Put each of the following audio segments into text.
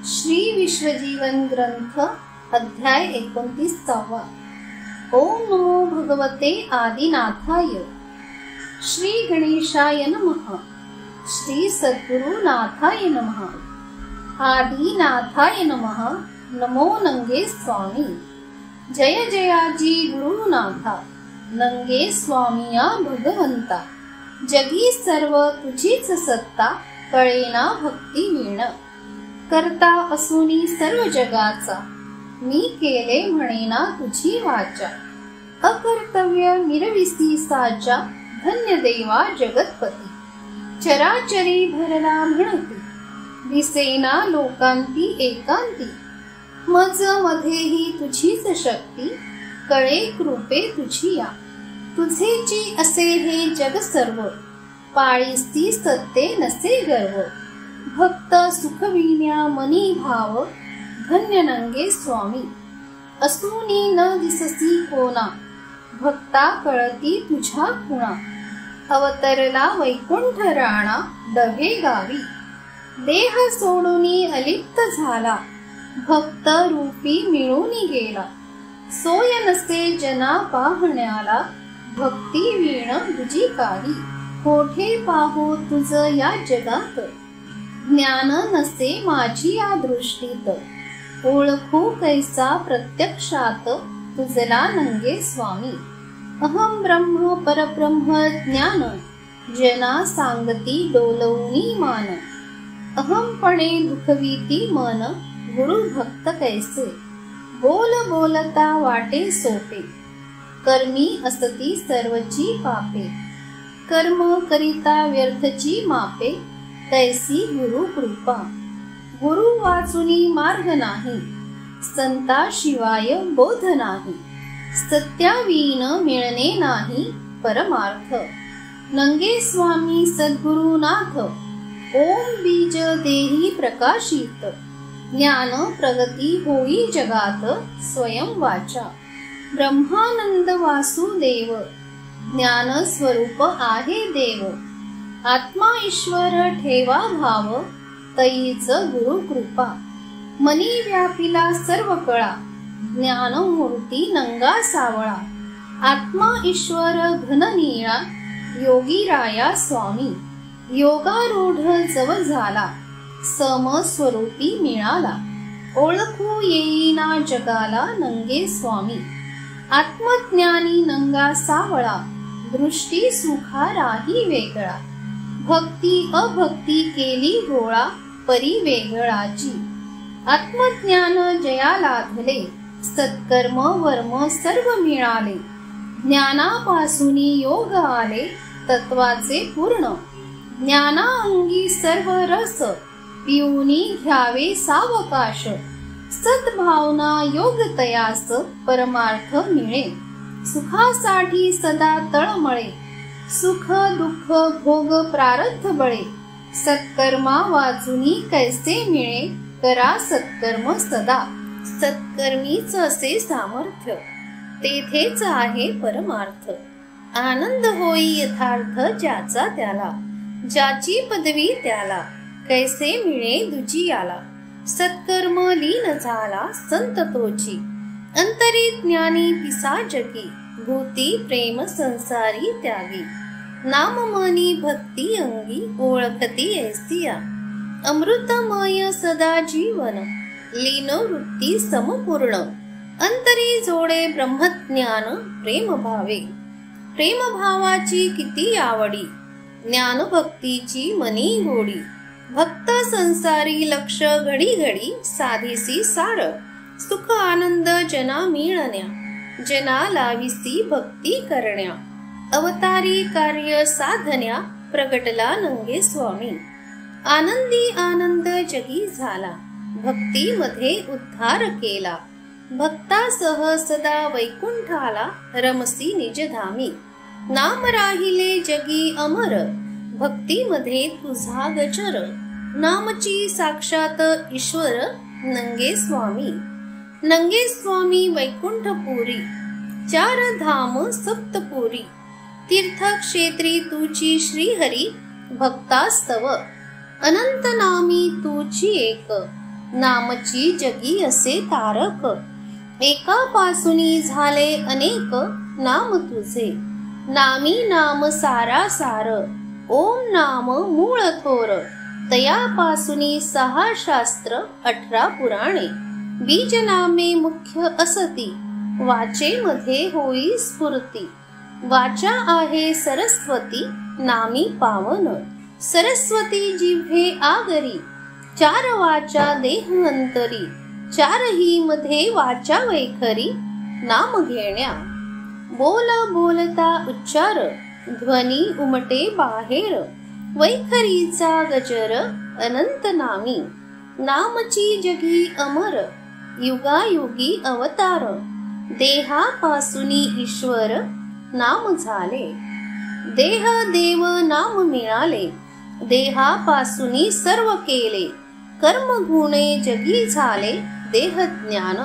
श्री विश्वजीवन ग्रंथ अध्याय 29. ओम नमो भगवते आदिनाथाय. श्री गणेशाय नमः. श्री सद्गुरुनाथाय नमः. आदिनाथाय नमः. नमो नंगे स्वामी. जय जयाजी गुरुनाथा. नंगे स्वामिया भगवंता. जगी सर्व तुझीच सत्ता. कळेना भक्ती वीण. करता असुनी सर्व जगाचा. मी केले म्हणेना तुझी वाचा. अकर्तव्य मिरविसी साचा. धन्य देवा जगतपती. चराचरी भरला म्हणती. दिसेना लोकांती एकांती. मज मध्येही तुझीच शक्ती. कळे कृपे तुझी या. तुझेची असे हे जग सर्व. पाळीसी सत्ते नसे गर्व. भक्त सुखविण्या मनी भाव. धन्य नंगे स्वामी. असुनी न दिससी कोणा. भक्ता कळती तुझ्या खुणा. अवतरला वैकुंठ राणा. डव्हे गावी. देह सोडूनी अलिप्त झाला. भक्त रूपी मिळूनी गेला. सोय नसे जना पाहण्याला. भक्ती वीण तुझी काही. कोठे पाहू तुझ या जगात. ज्ञान नसे माझी या दृष्टीत. ओळखू कैसा प्रत्यक्षात. तुझला नंगे स्वामी. अहम ब्रह्म परब्रह्म ज्ञान. जना सांगती डोलवणी मान. अहमपणे दुखविती मन. गुरु भक्त कैसे. बोल बोलता वाटे सोपे. कर्मी असती सर्वची पापे. कर्म करिता व्यर्थची मापे. तैसी गुरु कृपा. गुरु वाचुनी मार्ग नाही. संता शिवाय बोध नाही. सत्यावीन मिळणे नाही परमार्थ. नंगे स्वामी सद्गुरुनाथ. ओम बीज देही प्रकाशित. ज्ञान प्रगती होई जगात. स्वयं वाचा. ब्रह्मानंद वासुदेव. ज्ञान स्वरूप आहे देव. आत्मा ईश्वर ठेवा भाव. तैच गुरु कृपा. मनी व्यापिला सर्व कळा. ज्ञान मूर्ती नंगा सावळा. आत्मा ईश्वर घन नीळा. योगी राया स्वामी. योगारूढ जव झाला. सम स्वरूपी मिळाला. ओळखू येईना जगाला. नंगे स्वामी. आत्मज्ञानी नंगा सावळा. दृष्टी सुखा राही वेगळा. भक्ती अभक्ती केली गोळा. परी वेगळाची. आत्मज्ञान जया लाभले. सत्कर्म वर्म सर्व मिळाले. ज्ञानापासूनी योग आले. तत्वाचे पूर्ण. ज्ञाना अंगी सर्व रस. पिऊनी घ्यावे सावकाश. सद्भावना योग तयास. परमार्थ मिळे. सुखासाठी सदा तळमळे. सुख दुःख भोग प्रारब्ध बळे. सत्कर्मा वाचुनी कैसे मिळे. करा सत्कर्म सदा. सत्कर्मीच असे सामर्थ्य. तेथेच आहे परमार्थ. आनंद होई यथार्थ ज्याचा त्याला. ज्याची पदवी त्याला. कैसे मिळे दुजियाला. सत्कर्म लीन झाला संत तोची. अंतरी ज्ञानी पिसाचकी. भूती प्रेम संसारी त्यागी. नाम मनी भक्ती अंगी. ओळखती ऐसिया. अमृतमय सदा जीवन. लीन वृत्ती समपूर्ण. अंतरी जोडे ब्रह्मज्ञान. प्रेम भावे. प्रेम भावाची किती आवडी. ज्ञान भक्तीची मनी गोडी. भक्त संसारी लक्ष घडी घडी. साधीसी सार. सुख आनंद जना मिळण्या. जना लाविसी भक्ती करण्या. अवतारी कार्य साधण्या. प्रगटला नंगे स्वामी. आनंदी आनंद जगी झाला. भक्ती मध्ये उद्धार केला. भक्तासह सदा वैकुंठाला. रमसी निजधामी. नाम राहिले जगी अमर. भक्ती मध्ये तुझा गजर. नामची साक्षात ईश्वर. नंगे स्वामी. नंगे स्वामी वैकुंठपुरी. चार धाम सप्तपुरी. तीर्थक्षेत्री तुची श्रीहरी. भक्तास्तव. अनंत नामी तुची एक. नामची जगी असे तारक, एकापासूनी झाले अनेक नाम तुझे, नामी नाम सारा सार, ओम नाम मूळ थोर, तयापासूनी 6 शास्त्र 18 पुराणे, बीज नामे मुख्य असती, वाचे मध्ये होई स्फूर्ती, वाचा आहे सरस्वती, नामी पावन, सरस्वती जिव्हे आगरी, 4 वाचा देह अंतरी, 4ही मध्ये वाचा वैखरी, नाम घेण्या, बोल बोलता उच्चार, ध्वनी उमटे बाहेर, वैखरीचा गजर अनंत नामी, नामची जगी अमर, युगायुगी अवतार, देहापासूनी ईश्वर नाम झाले, देह देव नाम मिळाले, देहापासूनी सर्व केले, कर्म गुणे जगी झाले देह ज्ञान,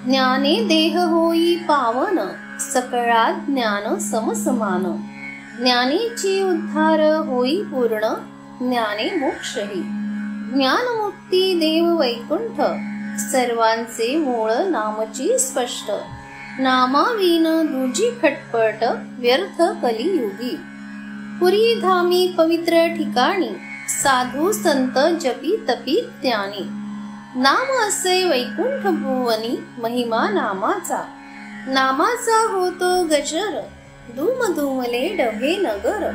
ज्ञाने देह होई पावन, सकळात ज्ञान समसमान, ज्ञानेची उद्धार होई पूर्ण, ज्ञाने मोक्षही, ज्ञानमुक्ती देव वैकुंठ, सर्वांचे मूळ नामची स्पष्ट, नामाविन दुजी खटपट, व्यर्थ कलियुगी, पुरी धामी पवित्र ठिकाणी, साधू संत जपी तपी ज्ञानी, नाम असे वैकुंठ भुवनी, महिमा नामाचा, नामाचा होतो गजर, धूम धुमले डभे नगर,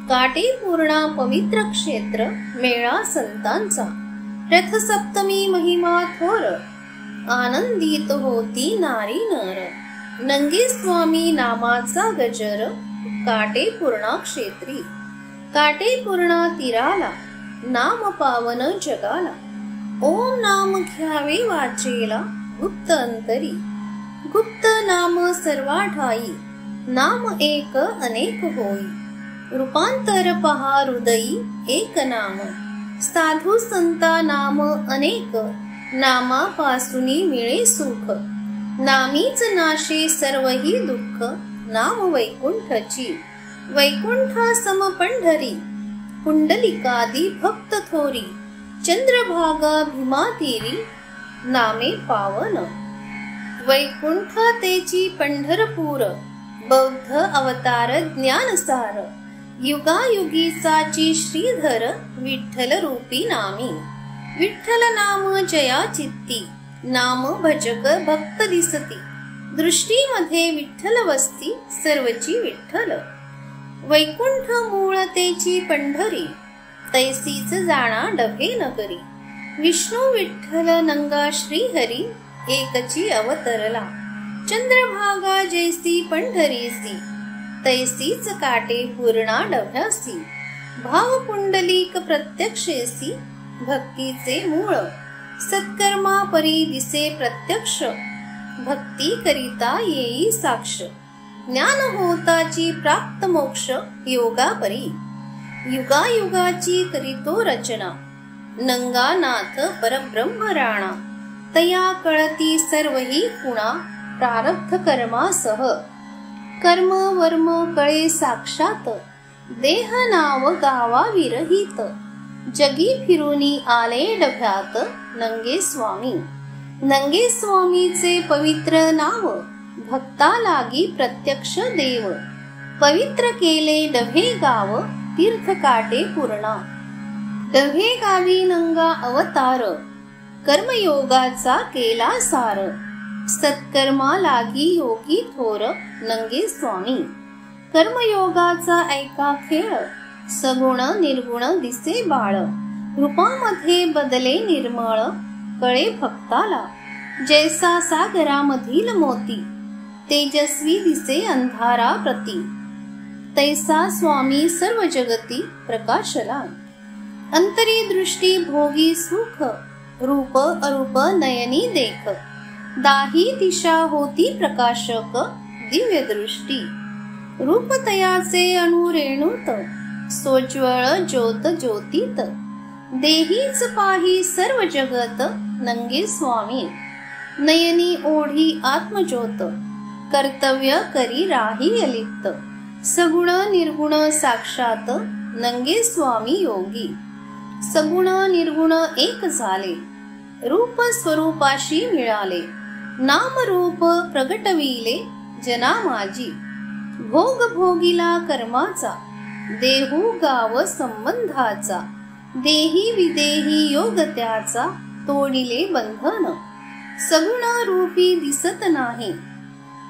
काटे पूर्णा पवित्र क्षेत्र, मेळा संतांचा, रथसप्तमी महिमा थोर, आनंदित होती नारी नर, नंगे स्वामी नामाचा गजर, काटे पूर्णा क्षेत्री, काटे पूर्णा तीराला, नाम पावन जगाला, ओम नाम घ्यावे वाचेला, गुप्त अंतरी, गुप्त नाम सर्वाठाई, नाम एक अनेक होई, रूपांतर पहा हृदयी एक नाम, साधू संता नाम अनेक, नामापासूनी मिळे सुख, नामीच नाशे सर्वही दुःख, नाम वैकुंठची, वैकुंठा सम पंढरी, पुंडलिकादी भक्त थोरी, चंद्रभागा भीमा तीरी, नामे पावन, वैकुंठ तेची पंढरपूर, बौद्ध अवतार ज्ञानसार, युगायुगीचाची श्रीधर, विठ्ठल रूपी नामी, विठ्ठल नाम जया चित्ती, नाम भजक भक्त दिसती, दृष्टीमध्ये विठ्ठल वस्ती, सर्वची विठ्ठल, वैकुंठ मूळ तेची पंढरी, तैसीच जाणा डभे नगरी, विष्णू विठ्ठल नंगा श्रीहरी, एकची अवतरला, चंद्रभागा जैसी पंढरीसी, तैसीच काटे पूर्णा डभ्यासी, भाव पुंडलिक प्रत्यक्षेसी, भक्तीचे मूळ, सत्कर्मा परी दिसे प्रत्यक्ष, भक्ती करिता येई साक्ष, ज्ञान होताची प्राप्त मोक्ष, योगा परी, युगायुगाची करीतो रचना, नंगानाथ परब्रह्म राणा, तया कळती सर्वही खुणा, प्रारब्ध कर्मासह, कर्म वर्म कळे साक्षात, देह नाव गावा विरहित, जगी फिरूनी आले डभ्यात, नंगे स्वामी, नंगे स्वामीचे पवित्र नाव, भक्ता लागी प्रत्यक्ष देव, पवित्र केले डभे गाव, तीर्थ काटे पूर्णा, डभे गावी नंगा अवतार, कर्मयोगाचा केला सार, सत्कर्मा लागी योगी थोर, नंगे स्वामी, कर्मयोगाचा ऐका खेळ, सगुण निर्गुण दिसे बाळ, रूपामध्ये बदले निर्मळ, कळे भक्ताला, जैसा सागरामधील मोती, तेजस्वी दिसे अंधारा प्रती, तैसा स्वामी सर्व जगती प्रकाशला, अंतरी दृष्टी भोगी सुख, रूप अरूप नयनी देख, दाही दिशा होती प्रकाशक, दिव्य दृष्टी, रूप तयाचे अनुरेणूत, सोज्वळ ज्योत ज्योतीत, देहीच पाही सर्व जगत, नंगे स्वामी, नयनी ओढी आत्मज्योत, कर्तव्य करी राही अलिप्त, सगुण निर्गुण साक्षात, नंगे स्वामी योगी, सगुण निर्गुण एक झाले, रूप स्वरूपाशी मिळाले, नाम रूप प्रगटविले जना माझी. भोग भोगिला कर्माचा, देहू गाव संबंधाचा. देही विदेही योग त्याचा, तोडिले बंधन. सगुण रूपी दिसत नाही,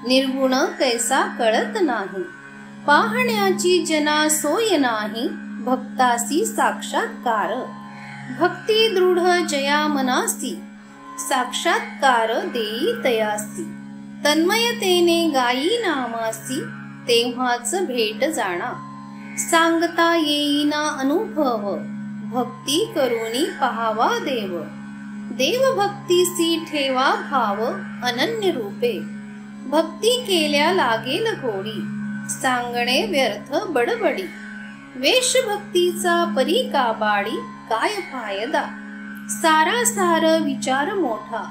निर्गुण कैसा कळत नाही. पाहण्याची जना सोय नाही, भक्तासी साक्षात्कार. भक्ती दृढ जया मनासी, साक्षात्कार देई तयासी. तन्मयतेने गायी नामासी, तेव्हाच भेट जाणा. सांगता येईना अनुभव, भक्ती करुणी पहावा देव. देव भक्तीसी ठेवा भाव, अनन्य रूपे. भक्ती केल्या लागेल गोडी, सांगणे व्यर्थ बडबडी. वेश भक्तीचा परी काबाडी, काय फायदा. सारासार विचार मोठा,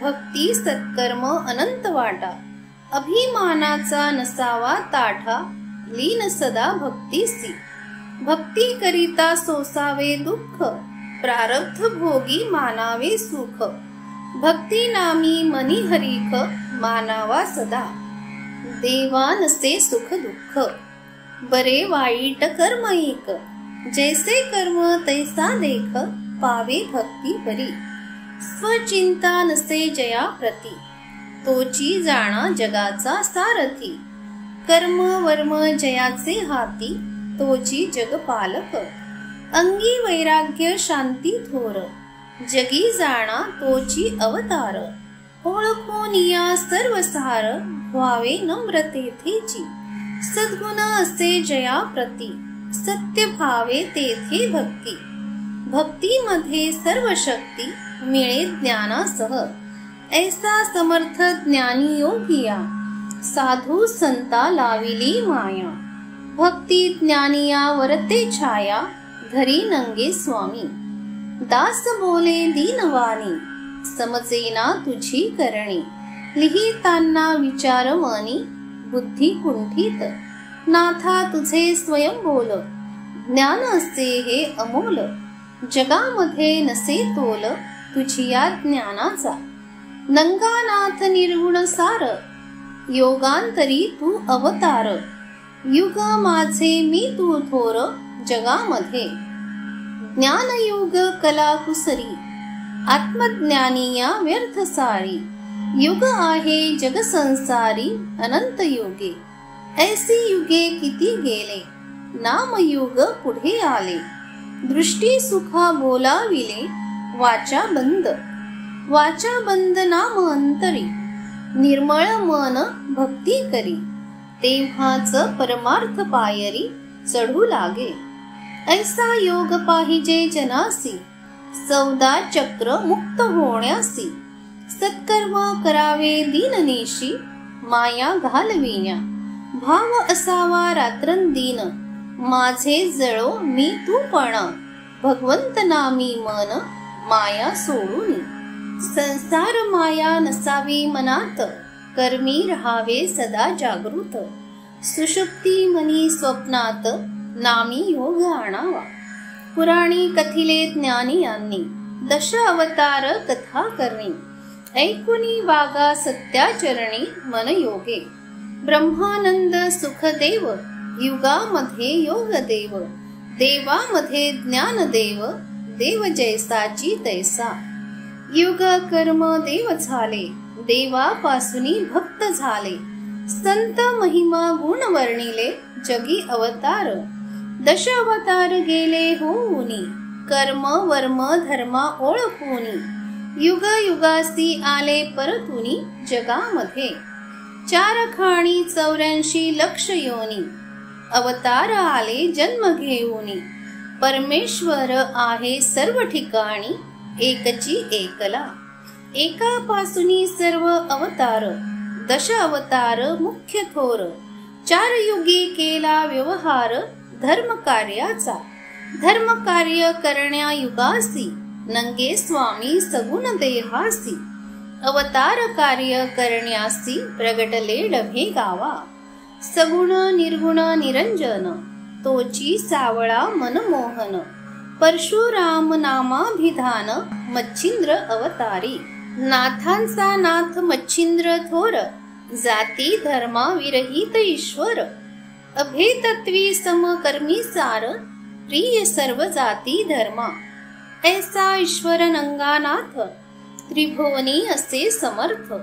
भक्ती सत्कर्म अनंत वाटा. अभिमानाचा नसावा ताठा, लीन सदा भक्तीसी. भक्ती करिता सोसावे दुःख, प्रारब्ध भोगी मानावे सुख. भक्ती नामी मनी हरीख, मानावा सदा. देवा नसे सुख दुःख, बरे वाईट कर्म एक. जैसे कर्म तैसा देख, पावे भक्ती बरी. स्वचिंता नसे जया प्रती, तोची जाणा जगाचा सारथी. कर्म वर्म जयाचे हाती, तोची जग पालक. अंगी वैराग्य शांती थोर, जगी जाणा तोची अवतार. ओळखोनिया सर्व सार, व्हावे नम्रतेथेची. सद्गुण असे जया प्रती, सत्य भावे तेथे भक्ती. भक्तीमध्ये सर्व शक्ती, मिळे ज्ञानासह. ऐसा समर्थ ज्ञानी योगिया, साधू संता लाविली माया. भक्ती ज्ञानिया वरते छाया, घरी नंगे स्वामी. दास बोले दीनवाणी, समजेना तुझी करणी. लिहिताना विचार मनी, बुद्धी कुंठित. नाथा तुझे स्वयं बोल, ज्ञान असे हे अमोल. जगामध्ये नसे तोल, तुझिया ज्ञानाचा. नंगानाथ निर्गुण सार, योगांतरी तू अवतार. युग माझे मी तू थोर, जगामध्ये. ज्ञानयुग कला कुसरी, आत्मज्ञानिया व्यर्थ सारी. युग आहे जग संसारी, अनंत युगे. ऐसी युगे किती गेले, नामयुग पुढे आले. दृष्टी सुखा बोलाविले, वाचा बंद. वाचा बंद नाम अंतरी, निर्मळ मन भक्ती करी. तेव्हाच परमार्थ पायरी, चढू लागे. ऐसा योग पाहिजे जनासी, 14 चक्र मुक्त होण्यासी. सत्कर्म करावे दीननेशी, माया घालविण्या. भाव असावा रात्रंदिन, माझे जळो मी तू पण. भगवंत नामी मन, माया सोडून. संसार माया नसावी मनात, कर्मी राहावे सदा जागृत. सुषुप्ती मनी स्वप्नात, नामी योग आणावा. पुराणी कथिले ज्ञानी यांनी, 10 अवतार कथा करणी. ऐकुनी वागा सत्याचरणी, मन योगे. ब्रह्मानंद सुखदेव, युगामध्ये योग देव. देवामध्ये ज्ञानदेव, देव जैसाची तैसा. युग कर्म देव झाले, देवापासूनी भक्त झाले. संत महिमा गुण वर्णिले, जगी अवतार. 10 अवतार गेले होऊनी, कर्म वर्म धर्मा ओळखूनी. युग युगासी आले परतुनी, जगामध्ये. 4 खाणी 84 लक्ष योनी, अवतार आले जन्म घेऊनी. परमेश्वर आहे सर्व ठिकाणी, एकची एकला. एकापासूनी सर्व अवतार, 10 अवतार मुख्य थोर. 4 युगी केला व्यवहार, धर्म कार्याचा. धर्म कार्य करण्या युगासी, नंगे स्वामी सगुण देहासी. अवतार कार्य करण्यासी, प्रगटले डभे गावा. सगुण निर्गुण निरंजन, तोची सावळा मनमोहन. परशुराम नामाभिधान मच्छिंद्र अवतारी. नाथांचा नाथ मच्छिंद्र थोर, जाती धर्मा विरहित ईश्वर. अभेदत्वी समकर्मी सार, प्रिय सर्व जाती धर्मा. ऐसा ईश्वर नंगानाथ, त्रिभुवनी असे समर्थ.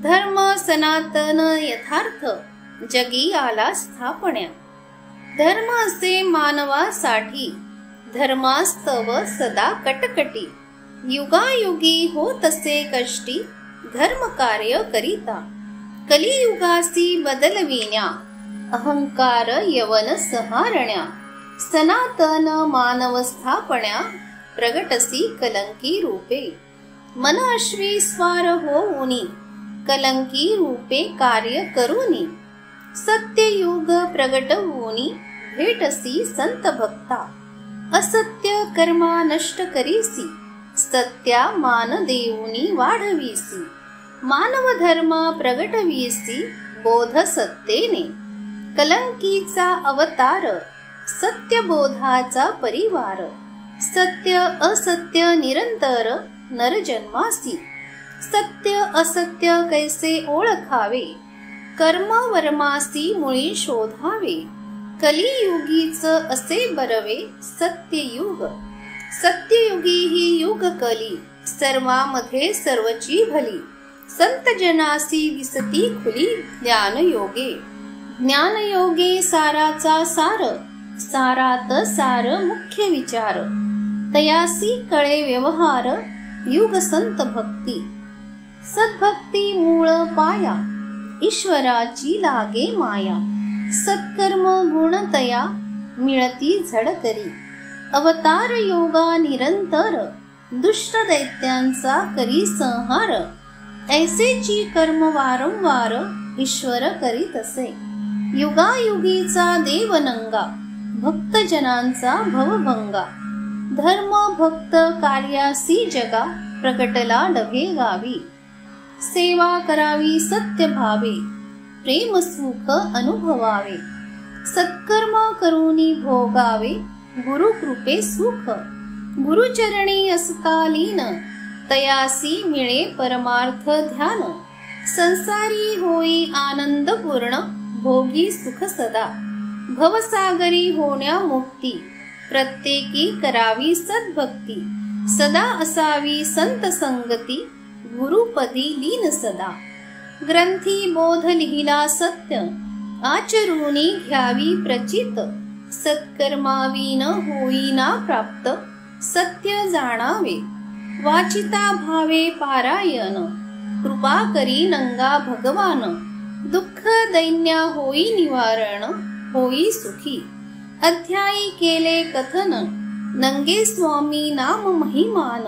धर्म सनातन यथार्थ, जगी आला स्थापण्या. धर्म असे मानवासाठी, धर्मास्तव सदा कटकटी. युगायुगी होत असे कष्टी, धर्म कार्य करिता. कलियुगासी बदलविण्या, अहंकार यवन सहारण्या. सनातन मानव स्थापण्या, प्रगटसी कलंकी रूपे. मन अश्वी स्वार होऊनी, कलंकी रूपे कार्य करूनी. सत्ययुग प्रगटवूनी, भेटसी संत भक्ता. असत्य कर्मा नष्ट करीसी, सत्या मान देऊनी वाढवीसी. मानव धर्म प्रगटवीसी, बोध सत्तेने. कलंकीचा अवतार, सत्यबोधाचा परिवार. सत्य असत्य निरंतर, नरजन्मासी. सत्य असत्य कैसे ओळखावे, कर्म वर्मासी मुळी शोधावे. कलियुगीच असे बरवे सत्ययुग. सत्ययुगी ही युग कली, सर्वामध्ये सर्वची भली. संत जनासी दिसती खुली, ज्ञानयोगे. ज्ञानयोगे साराचा सार, सारात सार मुख्य विचार. तयासी कळे व्यवहार, युग संत भक्ती. सद्भक्ती मूळ पाया, ईश्वराची लागे माया. सत्कर्म गुणतया, मिळती झडकरी. अवतार योगा निरंतर, दुष्ट दैत्यांचा करी संहार. ऐसेची कर्म वारंवार, ईश्वर करीत असे. युगायुगीचा देवनंगा, भक्तजनांचा भवभंगा. धर्म भक्त कार्यासी जगा, प्रकटला डभे गावी. सेवा करावी सत्य भावे, प्रेम सुख अनुभवावे. सत्कर्म करूनी भोगावे, गुरु कृपे सुख. गुरुचरणी असता लीन, तयासी मिळे परमार्थ ध्यान. संसारी होई आनंद पूर्ण, भोगी सुख सदा. भवसागरी होण्या मुक्ती, प्रत्येकी करावी सद्भक्ती. सदा असावी संत संगती, गुरुपदी लीन सदा. ग्रंथी बोध लिहिला सत्य, आचरूनी घ्यावी प्रचित. सत्कर्माविन होईना प्राप्त, सत्य जाणावे. वाचिता भावे पारायण, कृपा करी नंगा भगवान. दुःख दैन्या होई निवारण, होई सुखी. अध्यायी केले कथन, नंगे स्वामी नाम महिमान.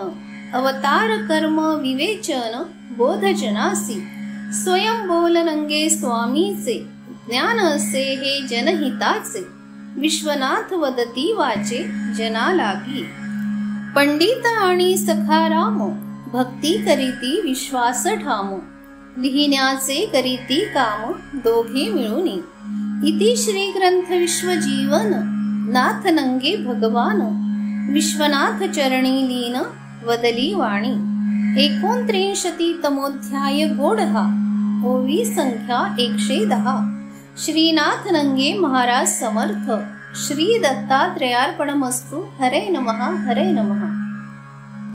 अवतार कर्म विवेचन, बोधजनासी. स्वयं बोल नंगे स्वामीचे, ज्ञान असे हे जनहिताचे. विश्वनाथ वदती वाचे, जना लागी. पंडित आणि सखाराम, भक्ती करीती विश्वास ठाम. लिहिण्याचे करीती काम, दोघे मिळूनी. इति श्री ग्रंथ विश्वजीवन, नाथ नंगे भगवान. विश्वनाथ चरणी लीन, वदली वाणी. 39 तमोध्याय गोडहा, ओवी संख्या 110. श्रीनाथ नंगे महाराज समर्थ. श्री दत्तात्रेयार्पणमस्तु. हरे नमः, हरे नमः.